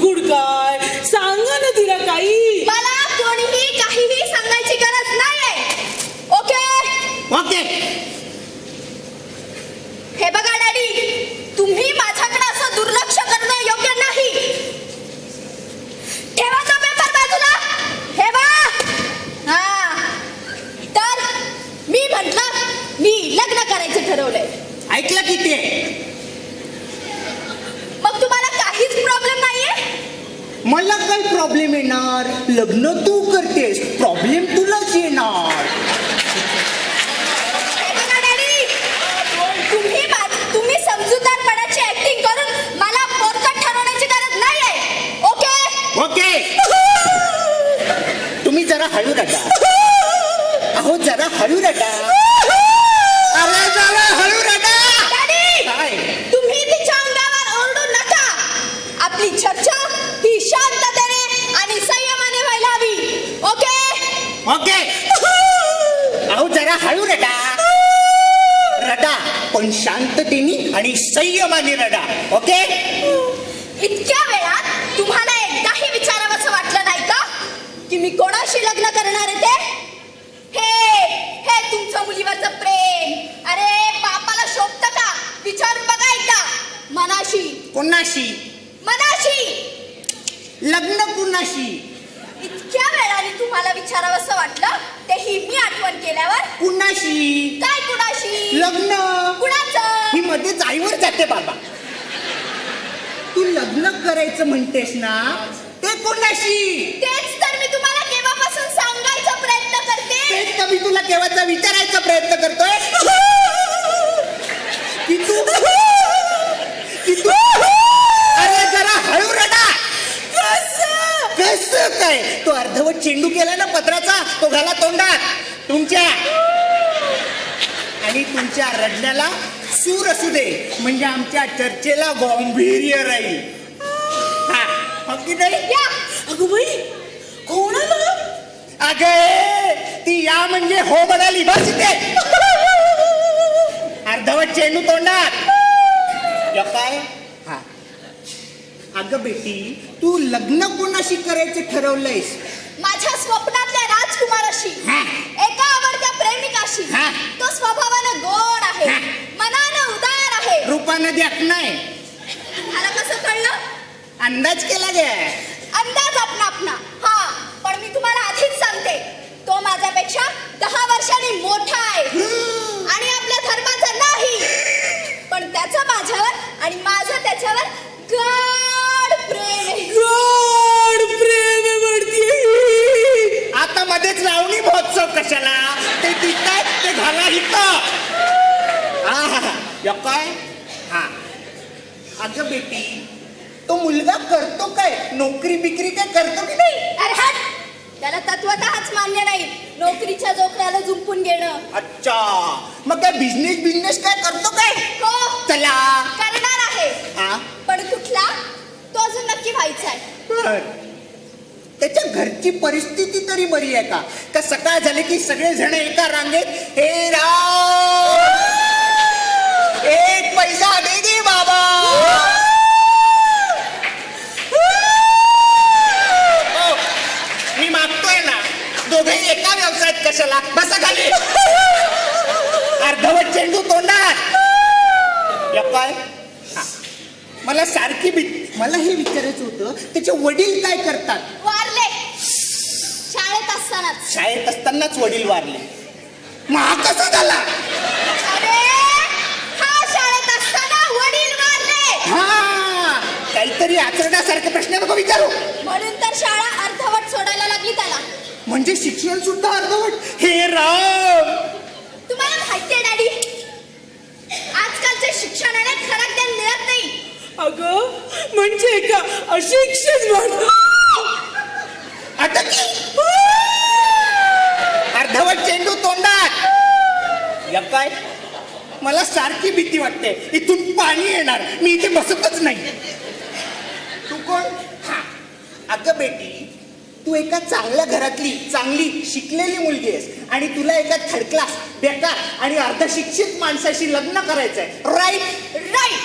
कुडकुड काय सांगा ना तिला काही. मला कोणीही काहीही सांगायची गरज नाहीये. Okay okay. हे बघा डॅडी, तुम्ही माझ्याकडे असं दुर्लक्ष करणं योग्य नाही. ठेवा तो पेपर बाजूला. ठेवा. हा तर मी म्हटलं मी लग्न करायचं ठरवलंय. ऐकलं की ते. मग तुम्हाला काहीच प्रॉब्लेम नाहीये. मला काही प्रॉब्लेम येणार. लग्न तू करतेस, प्रॉब्लेम तुलाच येणार. तुम्ही समजूतदारपणाची ऍक्टिंग करून मला पोरकट ठरवण्याची गरज नाहीये. Okay okay. तुम्ही जरा हळू रटा. अहो जरा हळू रटा. अरे जरा हळू रटा. काय तुम्ही तिच्या अंगावर ओरडू नका. आपली चर्चा ही शांततेने आणि संयमाने व्हायला हवी. Okay okay. अहो जरा हळू रटा. रडा पण शांततेने आणि संयमाने रडा. ओके. इतक्या वेळात तुम्हाला एकदाही विचारावंसं वाटलं नाही का की मी कोणाशी लग्न करणार आहे ते? हे तुमचं मुलीवरचं प्रेम. अरे बापाला शोभतं का? विचारून बघा एकदा. मनाशी. कोणाशी? मनाशी. लग्न कुणाशी? इतक्या वेळाने तुम्हाला विचारावंसं वाटलं तेही मी आठवण केल्यावर. कुणाशी? काय कुणाशी? लग्न. कुणाचं? ही मध्येच आईवर जाते बाबा. तू लग्न करायचं म्हणतेस ना, ते कोणाशी? तेच तर मी तुम्हाला केव्हापासून सांगायचा प्रयत्न करते. तेच तर मी तुला केव्हाचा विचारायचा प्रयत्न करतोय की तू अरे जरा हळू रडा. कसं काय? तो अर्धवट चेंडू केला ना पत्राचा, तो घाला तोंडात तुमच्या. आणि तुमच्या रडण्याला सूर असू दे, म्हणजे आमच्या चर्चेला गांभीर्य राहील. हा की नाही? अगं बाई कोणाला? अगे ती या म्हणजे हो म्हणाली. बस इथे. अर्धवट चेंडू तोंडात. या काय? हा अगं बेटी, तू लग्न कोणाशी करायचं ठरवलंयस? माझ्या स्वप्नातल्या राजकुमाराशी, एका आवडत्या प्रेमिकाशी. तो स्वभावानं गोड आहे, मनानं उदार आहे, रूपानं द्याक नाही. मला कसं कळलं? अंदाज केला गे. अंदाज आपला. हा पण मी तुम्हाला आधीच सांगते, तो माझ्यापेक्षा 10 वर्षांनी मोठा आहे आणि आपल्या धर्माचा नाही. पण त्याचं माझ्यावर आणि माझं त्याच्यावर गाढ प्रेम आहे. गाढ प्रेम म्हणते. आता मध्येच लावणी महोत्सव कशाला? ते दिसताय ते घाला इथं. या काय? हा अगं बेटी, तो मुलगा करतो काय? नोकरी बिक्री काय करतो की नाही? अरे हट, त्याला तत्वतःच मान्य नाही नोकरीच्या जोखऱ्याला झुंपून घेणं. अच्छा, मग काय बिझनेस काय करतो काय? हो चला करणार आहे. पण कुठला तो अजून नक्की व्हायचा आहे. त्याच्या घरची परिस्थिती तरी बरी आहे का? का सकाळ झाली की सगळे जण एका रांगेत, हे राम एक पैसा दे दे बाबा. मी मागतोय ना, दोघेही एका व्यवसायात कशाला? बसा खाली. अर्धवट चेंडू तोंडात. या काय? मला सारखी मला हे विचारायचं होतं, त्याचे वडील काय करतात? वारले शाळेत असतानाच. शाळेत असतानाच वडील वारले. मग कसं झाला? अरे हा शाळेत असताना वडील वारले. हा काहीतरी आचरण्यासारखे प्रश्न नको विचारू. म्हणून तर शाळा अर्धवट सोडायला लागली त्याला. म्हणजे शिक्षण सुद्धा अर्धवट? हे राम, तुम्हाला माहितीये डॅडी, आजकालच्या शिक्षणाने खरं ज्ञान मिळत नाही. अगं म्हणजे का अशिक्षित म्हणतो? अर्धवट चेंडू तोंडात. या काय? मला सारखी भीती वाटते, इथून पाणी येणार, मी इथे बसतच नाही. तू कोण? हा अगं बेटी, तू एका चांगल्या घरातली चांगली शिकलेली मुलगी आहेस आणि तुला एका थर्ड क्लास बेकार आणि अर्धशिक्षित माणसाशी लग्न करायचंय. Right right.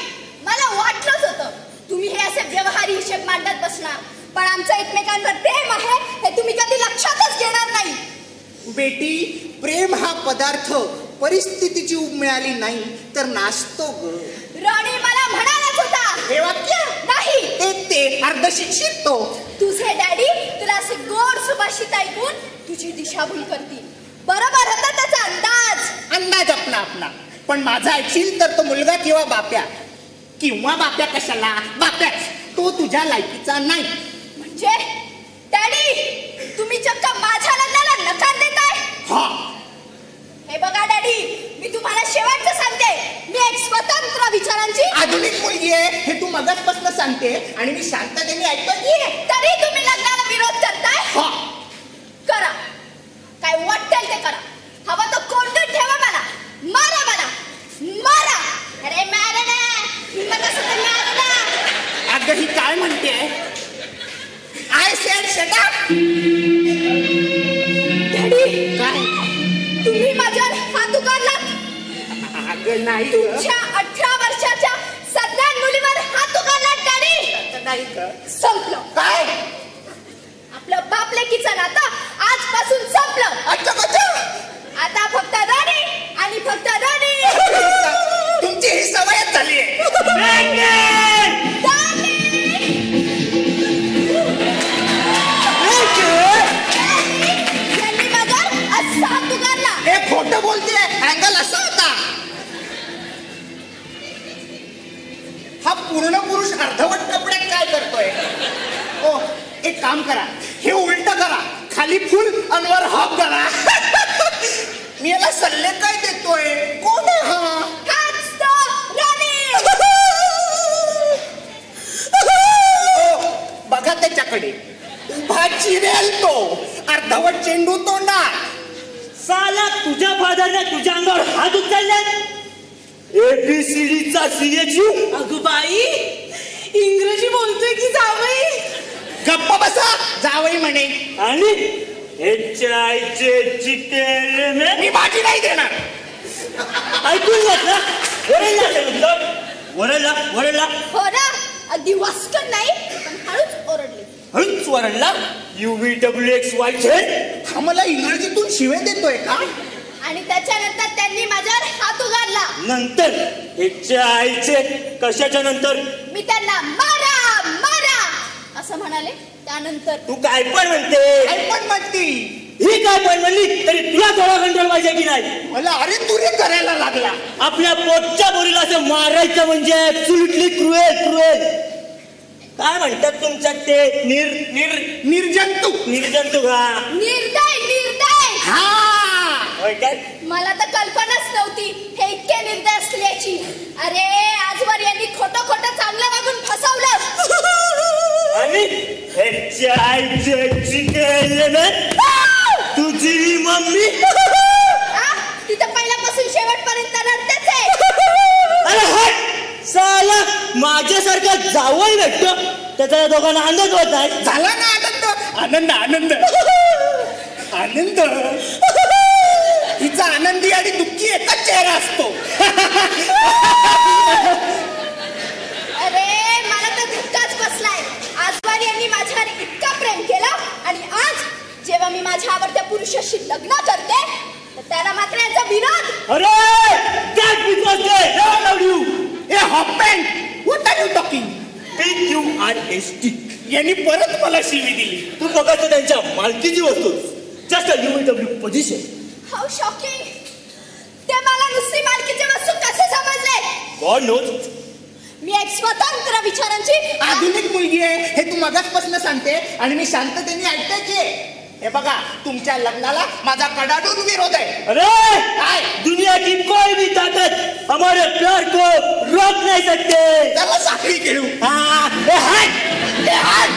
मला वाटलंच होतं तुम्ही तुम्ही हे असे व्यवहारी हिशेब मांडत बसणार, पण आमचं एकमेकांवर प्रेम आहे हे तुम्ही कधी लक्षातच घेणार नाही. बेटी, प्रेम हा पदार्थ परिस्थितीची उब मिळाली नाही तर नाचतो ग. राणी मला म्हणालाच होता हे वाक्य नाही ते अर्ध शिक्षित तो. तुझे डॅडी तुला असे गोड सुभाषित ऐकून तुझी दिशाभूल करतील. बरोबर होता त्याचा अंदाज आपला आपला. पण माझा ऐकशील तर तो मुलगा किंवा बाप्या कशाला, बाप्याच. तो तुझ्या लायकीचा नाही. म्हणजे डॅडी तुम्ही चक्क माझ्या लग्नाला नकार देताय? हा. हे बघा डॅडी, मी तुम्हाला शेवटचं सांगते, मी एक स्वतंत्र विचारांची आधुनिक मुलगी आहे हे तू मगाचपासून सांगते आणि मी शांततेने ऐकतोय. तरी तुम्ही लग्नाला विरोध करताय? हा. करा, काय वाटेल ते करा. हवा तर कोंडून ठेवा मला, मारा मला, मारा. अरे मारा ना, हिम्मत असेल तर मारा ना. अगं ही काय म्हणते? I said shut up. Daddy काय? तुम्ही माझ्यावर हात उगारला? अगं नाही. तुमच्या 18 वर्षाच्या सगळ्या मुलीवर हात उगारला डॅडी? नाही ग. संपलं. काय? आपलं बाप लेकीचं नातं आजपासून संपलं. अच्छा. आता फक्त राणी आणि फक्त राणी. तुमची ही सवयच झाली आहे. यांनी माझ्यावर असा हात उगारला. हे खोटं बोलते. अँगल असा होता. हा पूर्ण पुरुष अर्धवट कपड्यात काय करतोय? ओ, एक काम करा, हे उलट करा. खाली फुल अनवर हाफ करा. मी याला सल्ले काय देतोय? कोण आहे हा? हाच तो राणी. ओ, बघा त्याच्याकडे. उभा चिरेल तो. अर्धवट चेंडू तोंडात. साला तुझ्या फादरने तुझ्या अंगावर हात उचलले. ABCDचा CHU. अगं बाई, इंग्रजी बोलतोय की जावई? गप्प बसा. जावई म्हणे. आणि HIचे चितेल मी भाजी नाही देणार. ऐकून घेतला. वरडला. हो ना, अगदी वास्कट नाही पण हळूच ओरडले. हळूच वरडला. UVWXYZ. हा मला इंग्रजीतून शिवे देतोय का? आणि त्याच्यानंतर त्यांनी माझ्यावर हात उगारला. नंतर HIचे कशाच्या नंतर? मी त्यांना मारा मारा असं म्हणाले. त्यानंतर तू काय पण म्हणते? काय पण म्हणती? ही काय पण म्हणली तरी तुला थोडा कंट्रोल पाहिजे की नाही? मला अरे तुरे करायला लागला. आपल्या पोटच्या बोरीला असं मारायचं म्हणजे ऍब्सोल्युटली क्रुएल. काय म्हणतात तुमच्यात ते? निर्जंतू. निर्जंतू का? निर्दय. हा. होय काय? मला तर कल्पनाच नव्हती हे इतके निर्दय असल्याची. अरे आजवर यांनी खोटं चांगलं वागून फसवलं. आणि ह्याच्या आईचे चिकन तुझी मम्मी तिथं पहिल्यापासून शेवटपर्यंत रडतेच आहे. अरे हट साला. माझ्यासारखा जावई भेटतो त्याचा दोघांना आनंद होत आहे. झाला ना आनंद. हिचा आनंदी आणि दुःखी एकच चेहरा असतो. अरे मला तर धक्काच बसलाय. आजवर यांनी माझ्यावर इतका प्रेम केला आणि आज जेव्हा मी माझ्या आवडत्या पुरुषाशी लग्न करते तर त्याला मात्र यांचा विरोध. अरे that because they don't love you. ए half pant, what are you talking? PQRST. यांनी परत मला शिवी दिली. तू बघायचं त्यांच्या मालकीची वस्तू. Just a UVW position. How shocking. ते मला नुसती मालकीची वस्तू कसे समजले? God knows. मी एक स्वतंत्र विचारांची आधुनिक मुलगी आहे हे तू मगाचपासून सांगते आणि मी शांततेने ऐकते की. हे बघा, तुमच्या लग्नाला माझा कडाडून विरोध आहे. अरे काय? दुनिया की कोई भी ताकत हमारे प्यार को रोक नहीं सकते. त्याला साखळी खेळू. हाँ, ए हट. ए हट.